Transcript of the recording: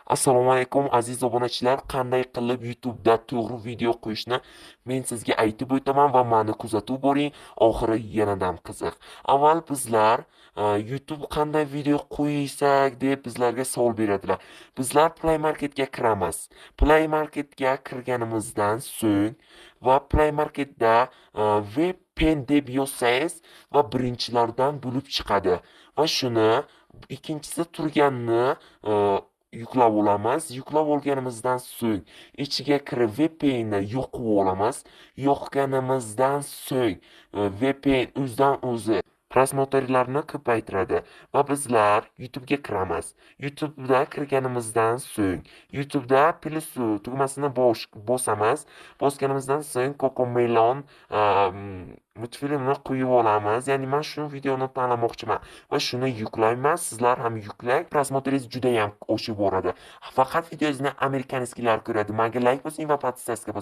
Assalomu alaykum aziz obunachilar. Qanday qilib YouTube'da to'g'ri video qo'yishni men sizga aytib o'taman va meni kuzatib boring. Oxiri yanadam qiziq. Avval bizlar YouTube qanday video qo'ysak deb bizlarga savol beradilar. Bizlar Play Marketga kiramiz. Play Marketga kirganimizdan so'ng va Play Marketda VPN deb yozsangiz va birinchilardan bo'lib chiqadi. Va shuni ikkinchisi turganini yuklab olamiz. Yuklab olganimizdan so'ng ichiga kirib VPN ni yoqib olamiz. Yoqganimizdan so'ng VPN o'zidan o'zi prosmotrlarni ko'paytiradi va bizlar YouTube'ga kiramiz. YouTube'da kirganimizdan so'ng YouTube'da plus tugmasini bosamiz. Bosganimizdan so'ng Cocomelon multfilmni qo'yib olamiz. Ya'ni men shu videoni tanlamoqchiman va shuni yuklayman. Sizlar ham yuklang. Prosmotringiz juda ham oshib boradi. Faqat videozni amerikanskilar ko'radi. Menga like bosing va podpiskaga